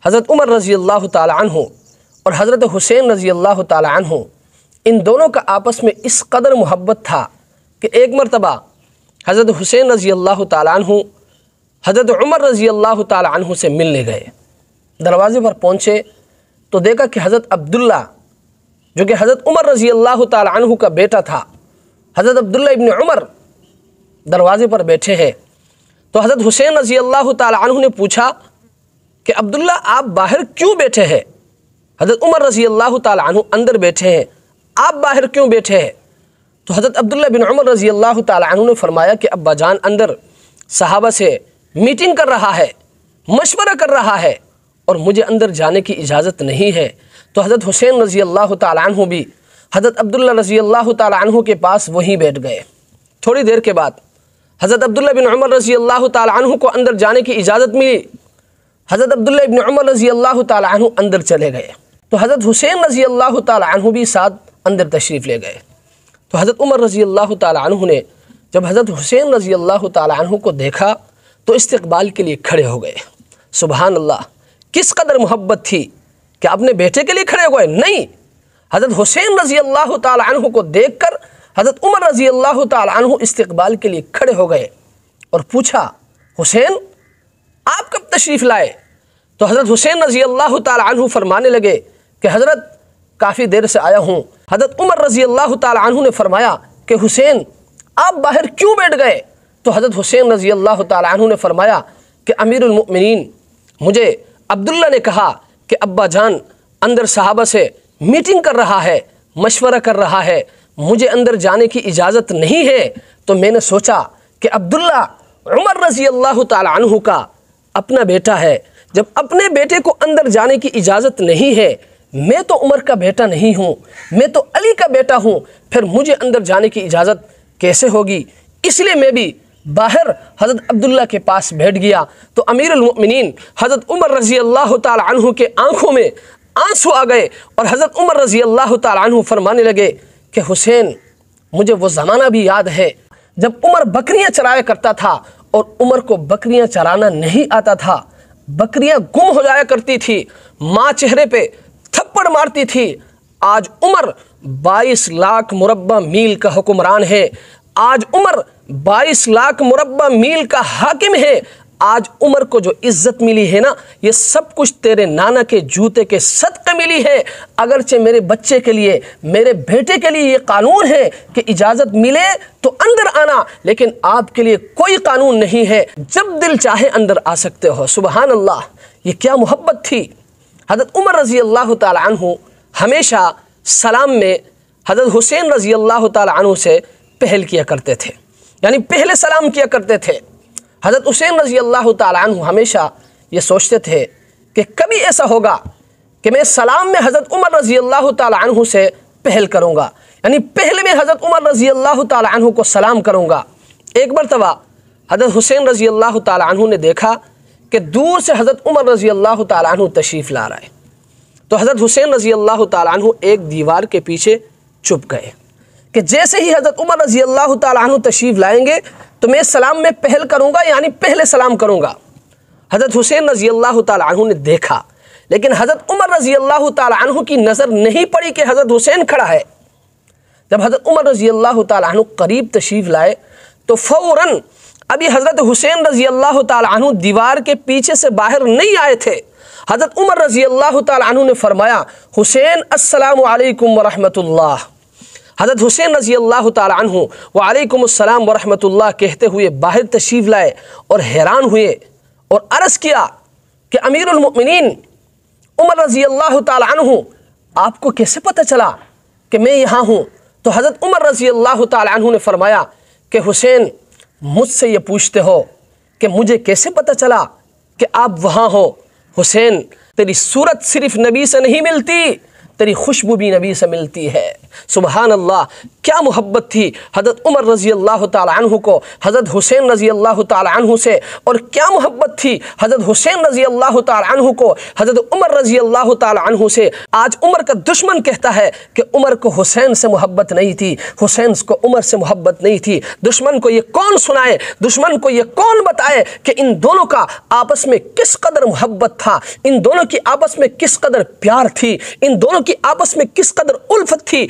हज़रत उमर रज़ी अल्लाह ताला अन्हु और हज़रत हुसैन रज़ी अल्लाह ताला अन्हु, इन दोनों का आपस में इस कदर मोहब्बत था कि एक मरतबा हज़रत हुसैन रज़ी अल्लाह ताला अन्हु हज़रत उमर रज़ी अल्लाह ताला अन्हु से मिलने गए। दरवाज़े पर पहुँचे तो देखा कि हज़रत अब्दुल्ला, जो कि हज़रत उमर रज़ी अल्लाह ताला अन्हु का बेटा था, हज़रत अब्दुल्ला इब्न उमर दरवाज़े पर बैठे हैं। तो हज़रत हुसैन रज़ी अल्लाह ताला अन्हु ने पूछा कि अब्दुल्ला आप बाहर क्यों बैठे हैं? हज़रत उमर रज़ी अल्लाह ताला अन्हु अंदर बैठे हैं, आप बाहर क्यों बैठे हैं? तो हज़रत अब्दुल्ला बिन उमर रज़ी अल्लाह ताला अन्हु ने फरमाया कि अब्बा जान अंदर सहाबा से मीटिंग कर रहा है, मशवरा कर रहा है और मुझे अंदर जाने की इजाज़त नहीं है। तो हज़रत हुसैन रज़ी अल्लाह ताला अन्हु भी हज़रत अब्दुल्ला रज़ी अल्लाह ताला अन्हु के पास वहीं बैठ गए। थोड़ी देर के बाद हज़रत अब्दुल्ला बिन उमर रज़ी अल्लाह ताला अन्हु को अंदर जाने की इजाज़त मिली। हज़रत अब्दुल्ला इब्न उमर रज़ी अल्लाह ताला अन्हु अंदर चले गए तो हज़रत हुसैन रज़ी अल्लाह ताला अन्हु भी साथ अंदर तशरीफ़ ले गए। तो हज़रत उमर रज़ी अल्लाह ताला अन्हु ने जब हज़रत हुसैन रज़ी अल्लाह ताला अन्हु को देखा तो इस्तक़बाल के लिए खड़े हो गए। सुबहान अल्लाह, किस कदर मोहब्बत थी कि अपने बेटे के लिए खड़े हो गए? नहीं, हज़रत हुसैन रज़ी अल्लाह ताला अन्हु को देखकर हज़रत उमर रज़ी अल्लाह ताला अन्हु इस्तक़बाल के लिए खड़े हो गए और पूछा, हुसैन आप कब तशरीफ़ लाए? तो हज़रत हुसैन रज़ी अल्लाह ताला अन्हु फरमाने लगे कि हज़रत काफ़ी देर से आया हूँ। हज़रत उमर रज़ी अल्लाह ताला अन्हु ने फरमाया कि हुसैन आप बाहर क्यों बैठ गए? तो हज़रत हुसैन रज़ी अल्लाह ताला अन्हु ने फरमाया कि अमीरुल मोमिनीन, मुझे अब्दुल्ला ने कहा कि अब्बा जान अंदर सहाबा से मीटिंग कर रहा है, मशवरा कर रहा है, मुझे अंदर जाने की इजाज़त नहीं है। तो मैंने सोचा कि अब्दुल्ला उमर रज़ी अल्लाह ताला अन्हु का अपना बेटा है, जब अपने बेटे को अंदर जाने की इजाज़त नहीं है, मैं तो उमर का बेटा नहीं हूँ, मैं तो अली का बेटा हूँ, फिर मुझे अंदर जाने की इजाज़त कैसे होगी? इसलिए मैं भी बाहर हज़रत अब्दुल्ला के पास बैठ गया। तो अमीरुल मोमिनीन हज़रत उमर रज़ी अल्लाह ताला अन्हु के आँखों में आंसू आ गए और हज़रत उमर रज़ी अल्लाह ताला अन्हु फरमाने लगे कि हुसैन मुझे वो ज़माना भी याद है जब उमर बकरियाँ चराया करता था और उमर को बकरियाँ चराना नहीं आता था, बकरियाँ गुम हो जाया करती थी, माँ चेहरे पे थप्पड़ मारती थी। आज उमर 22 लाख मुरब्बा मील का हुक्मरान है, आज उमर 22 लाख मुरब्बा मील का हाकिम है। आज उमर को जो इज़्ज़त मिली है ना, ये सब कुछ तेरे नाना के जूते के सदक़े मिली है। अगरचे मेरे बच्चे के लिए, मेरे बेटे के लिए ये कानून है कि इजाज़त मिले तो अंदर आना, लेकिन आपके लिए कोई कानून नहीं है, जब दिल चाहे अंदर आ सकते हो। सुबहान अल्लाह, ये क्या मोहब्बत थी। हज़रत उमर रज़ी अल्लाह ताला अन्हु हमेशा सलाम में हज़रत हुसैन रज़ी अल्लाह ताला अन्हु से पहल किया करते थे, यानी पहले सलाम किया करते थे। हज़रत हुसैन रज़ी अल्लाह ताला अन्हु हमेशा ये सोचते थे कि कभी ऐसा होगा कि मैं सलाम में हज़रत उमर रज़ी अल्लाह ताला अन्हु से पहल करूँगा, यानी पहले मैं हज़रत उमर रज़ी अल्लाह ताला अन्हु को सलाम करूँगा। एक मरतबा हज़रत हुसैन रज़ी अल्लाह ताला अन्हु ने देखा कि दूर से हज़रत उमर रज़ी अल्लाह ताला अन्हु तशरीफ़ ला रहा है। तो हज़रत हुसैन रज़ी अल्लाह ताला अन्हु एक दीवार के पीछे छुप गए कि जैसे ही हज़रत उमर रज़ी अल्लाह ताला अन्हु तशरीफ़ लाएंगे तो मैं सलाम में पहल करूँगा, यानी पहले सलाम करूँगा। हज़रत हुसैन रज़ी अल्लाह ताला अन्हु ने देखा, लेकिन हज़रत उमर रज़ी अल्लाह ताला अन्हु की नज़र नहीं पड़ी कि हज़रत हुसैन खड़ा है। जब हज़रत उमर रज़ी अल्लाह ताला अन्हु करीब तशरीफ़ लाए तो फ़ौरन, अभी हज़रत हुसैन रज़ी अल्लाह ताला अन्हु दीवार के पीछे से बाहर नहीं आए थे, हज़रत उमर रज़ी अल्लाह ताला अन्हु ने फरमाया, हुसैन अस्सलामु अलैकुम व रहमतुल्लाह। हज़रत हुसैन रज़ी अल्लाह ताला अन्हु व अलैकुम अस्सलाम व रहमतुल्लाह कहते हुए बाहर तशरीफ़ लाए और हैरान हुए और अर्ज़ किया कि अमीरुल मोमिनीन उमर रज़ी अल्लाह ताला अन्हु, आपको कैसे पता चला कि मैं यहाँ हूँ? तो हज़रत उमर रज़ी अल्लाह ताला अन्हु ने फरमाया कि हुसैन मुझसे ये पूछते हो कि मुझे कैसे पता चला कि आप वहाँ हो? हुसैन तेरी सूरत सिर्फ नबी से नहीं मिलती, तेरी खुशबू भी नबी से मिलती है। सुबहान अल्लाह, क्या मोहब्बत थी हज़रत उमर रज़ी अल्लाह ताला अन्हु को हज़रत हुसैन रज़ी अल्लाह ताला अन्हु से, और क्या मोहब्बत थी हज़रत हुसैन रज़ी अल्लाह ताला अन्हु को हज़रत उमर रज़ी अल्लाह ताला अन्हु से। आज उमर का दुश्मन कहता है कि उमर को हुसैन से मोहब्बत नहीं थी, हुसैन को उमर से मोहब्बत नहीं थी। दुश्मन को ये कौन सुनाए, दुश्मन को ये कौन बताए कि इन दोनों का आपस में किस कदर मोहब्बत था, इन दोनों की आपस में किस कदर प्यार थी, इन दोनों की आपस में किस कदर उल्फत थी।